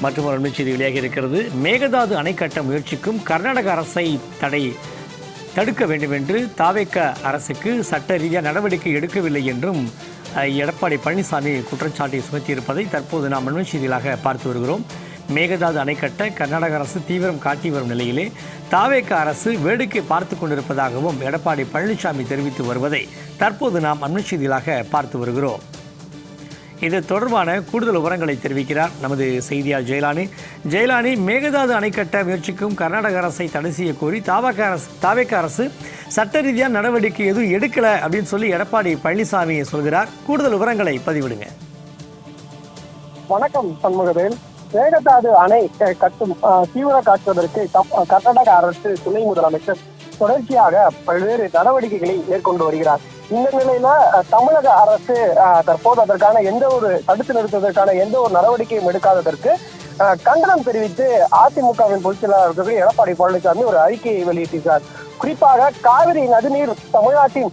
மற்றும் ஒரு செய்தி வெளியாகி இருக்கிறது. மேகதாது அணை கட்ட முயற்சிக்கும் கர்நாடக அரசை தடுக்க வேண்டும் என்று தாவேக அரசுக்கு சட்ட ரீதியாக நடவடிக்கை எடுக்கவில்லை என்றும் எடப்பாடி பழனிசாமி குற்றச்சாட்டை சுமத்தியிருப்பதை தற்போது நாம் அண்மை செய்திகளாக பார்த்து வருகிறோம். மேகதாது அணை கட்ட கர்நாடக அரசு தீவிரம் காட்டி வரும் நிலையிலே தாவேக அரசு வேடிக்கை பார்த்து கொண்டிருப்பதாகவும் எடப்பாடி பழனிசாமி தெரிவித்து வருவதை தற்போது நாம் அண்மை செய்திகளாக பார்த்து வருகிறோம். இது தொடர்பான கூடுதல் விவரங்களை தெரிவிக்கிறார் நமது செய்தியாளர் ஜெயலானி. மேகதாது அணை கட்ட முயற்சிக்கும் கர்நாடக அரசை தடை செய்ய கோரி தாவேக அரசு சட்ட ரீதியான நடவடிக்கை எதுவும் எடுக்கலை அப்படின்னு சொல்லி எடப்பாடி பழனிசாமி சொல்கிறார். கூடுதல் விவரங்களை பதிவிடுங்க. வணக்கம் சண்முகவேல். மேகதாது அணை கட்டும் தீவிர காட்டுவதற்கு கர்நாடக அரசு துணை முதலமைச்சர் தொடர்ச்சியாக பல்வேறு நடவடிக்கைகளை மேற்கொண்டு வருகிறார். இந்த நிலையில தமிழக அரசு தற்போது அதற்கான எந்த ஒரு தடுத்து நிறுத்துவதற்கான எந்த ஒரு நடவடிக்கையும் எடுக்காததற்கு கண்டனம் தெரிவித்து அதிமுகவின் பொதுச் செயலாளர் எடப்பாடி பழனிசாமி ஒரு அறிக்கையை வெளியிட்டிருக்கிறார். குறிப்பாக காவிரி நதிநீர் தமிழ்நாட்டின்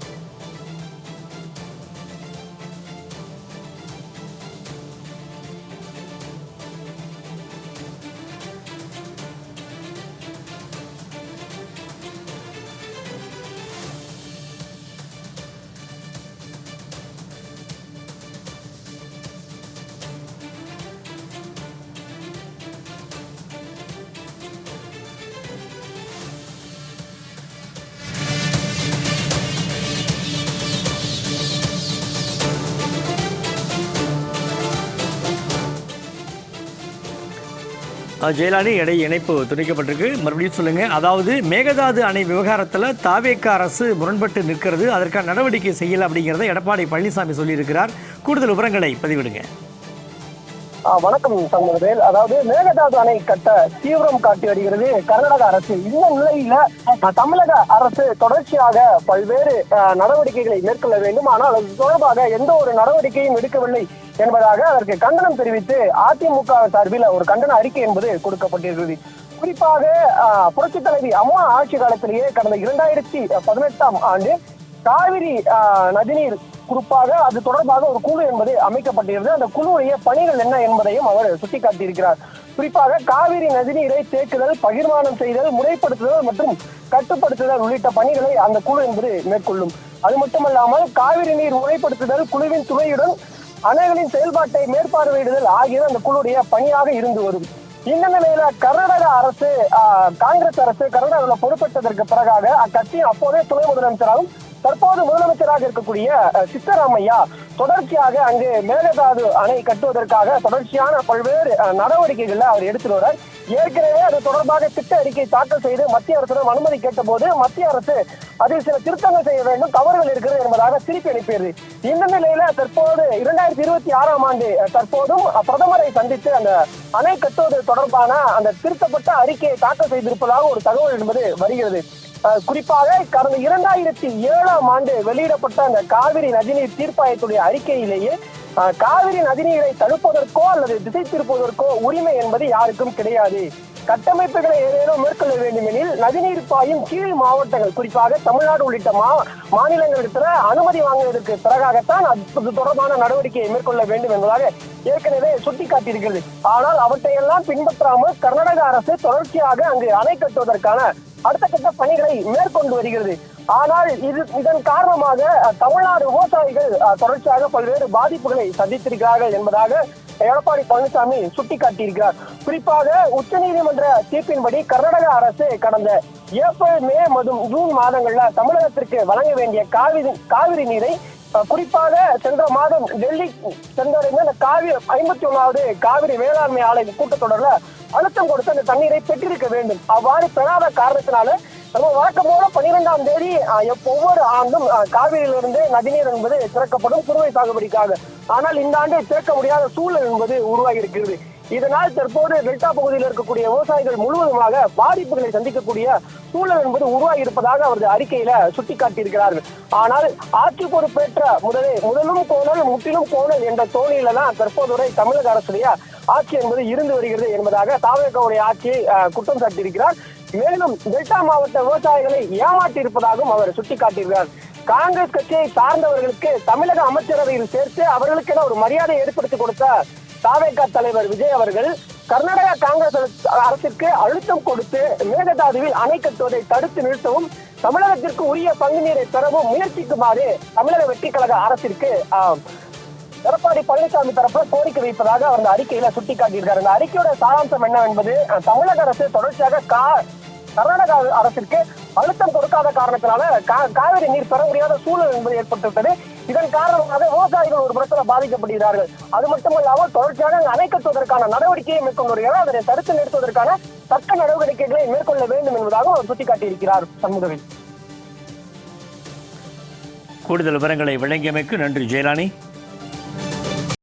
ஜெயலானி இணைப்பு துண்டிக்கப்பட்டிருக்கு. மறுபடியும் சொல்லுங்க. அதாவது மேகதாது அணை விவகாரத்தில் தாவேக அரசு முரண்பட்டு நிற்கிறது, அதற்கான நடவடிக்கை செய்யல அப்படிங்கிறத எடப்பாடி பழனிசாமி சொல்லியிருக்கிறார். கூடுதல் விவரங்களை பதிவிடுங்க. வணக்கம் சண்முகவேல். அதாவது மேகதாது அணை கட்ட தீவிரம் காட்டி வருகிறது கர்நாடக அரசு. இந்த நிலையில தமிழக அரசு தொடர்ச்சியாக பல்வேறு நடவடிக்கைகளை மேற்கொள்ள வேண்டும், ஆனால் அது தொடர்பாக எந்த ஒரு நடவடிக்கையும் எடுக்கவில்லை என்பதாக அதற்கு கண்டனம் தெரிவித்து அதிமுக சார்பில் ஒரு கண்டன அறிக்கை என்பது கொடுக்கப்பட்டிருக்கிறது. குறிப்பாக புரட்சித் தலைவி அம்மா ஆட்சி காலத்திலேயே கடந்த 2018ஆம் ஆண்டு காவிரி நதிநீர் குறிப்பாக அது தொடர்பாக ஒரு குழு என்பது அமைக்கப்பட்டிருந்தது. அந்த குழுவுடைய பணிகள் என்ன என்பதையும் அவர் சுட்டிக்காட்டியிருக்கிறார். குறிப்பாக காவிரி நதிநீரை தேக்குதல், பகிர்மானம் செய்தல், முறைப்படுத்துதல் மற்றும் கட்டுப்படுத்துதல் உள்ளிட்ட பணிகளை அந்த குழு என்பது மேற்கொள்ளும். அது மட்டுமல்லாமல் காவிரி நீர் முறைப்படுத்துதல், குழுவின் துணையுடன் அணைகளின் செயல்பாட்டை மேற்பார்வையிடுதல் ஆகியவை அந்த குழுடைய பணியாக இருந்து வரும். இந்த நிலையில கர்நாடக அரசு காங்கிரஸ் அரசு கர்நாடகாவில் பொறுப்பேற்றதற்கு பிறகாக அக்கட்சியின் அப்போதே துணை முதலமைச்சராகவும் தற்போது முதலமைச்சராக இருக்கக்கூடிய சித்தராமையா தொடர்ச்சியாக அங்கு மேகதாது அணை கட்டுவதற்காக தொடர்ச்சியான பல்வேறு நடவடிக்கைகளை அவர் எடுத்து வரார். ஏற்கனவே அது தொடர்பாக திட்ட அறிக்கை தாக்கல் செய்து மத்திய அரசிடம் அனுமதி கேட்டபோது மத்திய அரசு அதில் சில திருத்தங்கள் செய்ய வேண்டும், தவறுகள் இருக்கிறது என்பதாக திருப்பி அனுப்பியது. இந்த நிலையில தற்போது 2026ஆம் ஆண்டு தற்போதும் பிரதமரை சந்தித்து அந்த அணை கட்டுவது தொடர்பான அந்த திருத்தப்பட்ட அறிக்கையை தாக்கல் செய்திருப்பதாக ஒரு தகவல் என்பது வருகிறது. குறிப்பாக கடந்த 2007ஆம் ஆண்டு வெளியிடப்பட்ட அந்த காவிரி நதிநீர் தீர்ப்பாயத்துடைய அறிக்கையிலேயே காவிரி நதிநீரை தடுப்பதற்கோ அல்லது திசை திருப்புவதற்கோ உரிமை என்பது யாருக்கும் கிடையாது. கட்டமைப்புகளை ஏதேனும் மேற்கொள்ள வேண்டுமெனில் நதிநீர் பாயும் கீழ் மாவட்டங்கள் குறிப்பாக தமிழ்நாடு உள்ளிட்ட மாநிலங்களிடத்துல அனுமதி வாங்குவதற்கு பிறகாகத்தான் அது தொடர்பான நடவடிக்கையை மேற்கொள்ள வேண்டும் என்பதாக ஏற்கனவே சுட்டிக்காட்டியிருக்கிறது. ஆனால் அவற்றையெல்லாம் பின்பற்றாமல் கர்நாடக அரசு தொடர்ச்சியாக அங்கு அணை கட்டுவதற்கான அடுத்த கட்ட பணிகளை மேற்கொண்டு வருகிறது. ஆனால் இதன் காரணமாக தமிழ்நாடு விவசாயிகள் தொடர்ச்சியாக பல்வேறு பாதிப்புகளை சந்தித்திருக்கிறார்கள் என்பதாக எடப்பாடி பழனிசாமி சுட்டிக்காட்டியிருக்கிறார். குறிப்பாக உச்சநீதிமன்ற தீர்ப்பின்படி கர்நாடக அரசு கடந்த ஏப்ரல், மே மற்றும் ஜூன் மாதங்கள்ல தமிழகத்திற்கு வழங்க வேண்டிய காவிரி நீரை குறிப்பாக சென்ற மாதம் டெல்லி சென்றடைந்த அந்த 51வது காவிரி வேளாண்மை ஆணைய கூட்டத்தொடர்ல அழுத்தம் கொடுத்து அந்த தண்ணீரை பெற்றிருக்க வேண்டும். அவ்வாறு பெறாத காரணத்தினால நம்ம வழக்கம் போல 12ஆம் தேதி ஒவ்வொரு ஆண்டும் காவிரியிலிருந்து நதிநீர் என்பது திறக்கப்படும் குறுவை சாகுபடிக்காக. ஆனால் இந்த ஆண்டு திறக்க முடியாத சூழல் என்பது உருவாகி இருக்கிறது. இதனால் தற்போது டெல்டா பகுதியில் இருக்கக்கூடிய விவசாயிகள் முழுவதுமாக பாதிப்புகளை சந்திக்கக்கூடிய சூழல் என்பது உருவாகி இருப்பதாக அவரது அறிக்கையில சுட்டிக்காட்டியிருக்கிறார்கள். ஆனால் ஆட்சி பொறுப்பேற்ற முதலும் கோணல் முற்றிலும் கோணல் என்ற தோணியில தான் தற்போது வரை தமிழக அரசுடைய ஆட்சி என்பது இருந்து வருகிறது என்பதாக தாவேகாவுடைய ஆட்சியை குற்றம் சாட்டியிருக்கிறார். மேலும் டெல்டா மாவட்ட விவசாயிகளை ஏமாற்றி இருப்பதாகவும் அவர் சுட்டிக்காட்டியிருக்கிறார். காங்கிரஸ் கட்சியை சார்ந்தவர்களுக்கு தமிழக அமைச்சரவையில் சேர்த்து அவர்களுக்கென ஒரு மரியாதை ஏற்படுத்தி கொடுத்த தாவேகா தலைவர் விஜய் அவர்கள் கர்நாடகா காங்கிரஸ் அரசிற்கு அழுத்தம் கொடுத்து மேகதாதுவில் அணை கட்டுவதை தடுத்து நிறுத்தவும் தமிழகத்திற்கு உரிய பங்கு நீரை பெறவும் முயற்சிக்குமாறு தமிழக வெற்றி கழக அரசிற்கு எடப்பாடி பழனிசாமி தரப்புல கோரிக்கை வைப்பதாக அந்த அறிக்கையில சுட்டிக்காட்டியிருக்காரு. இந்த அறிக்கையோட சாராம்சம் என்னவென்பது, தமிழக அரசு தொடர்ச்சியாக கர்நாடக அரசிற்கு அழுத்தம் கொடுக்காத காரணத்தினால காவிரி நீர் பெற முடியாத சூழல் என்பது ஏற்பட்டுவிட்டது. இதன் காரணமாக விவசாயிகள் ஒரு புறத்துல பாதிக்கப்படுகிறார்கள். அது மட்டுமல்லாமல் தொடர்ச்சியாக அணை கட்டுவதற்கான நடவடிக்கையை மேற்கொண்டு வருகிறார். அதனை தடுத்து நிறுத்துவதற்கான சட்ட நடவடிக்கைகளை மேற்கொள்ள வேண்டும் என்பதாக அவர் சுட்டிக்காட்டியிருக்கிறார். சண்முகவேல், கூடுதல் விவரங்களை வழங்கியமைக்கு நன்றி ஜெயலானி.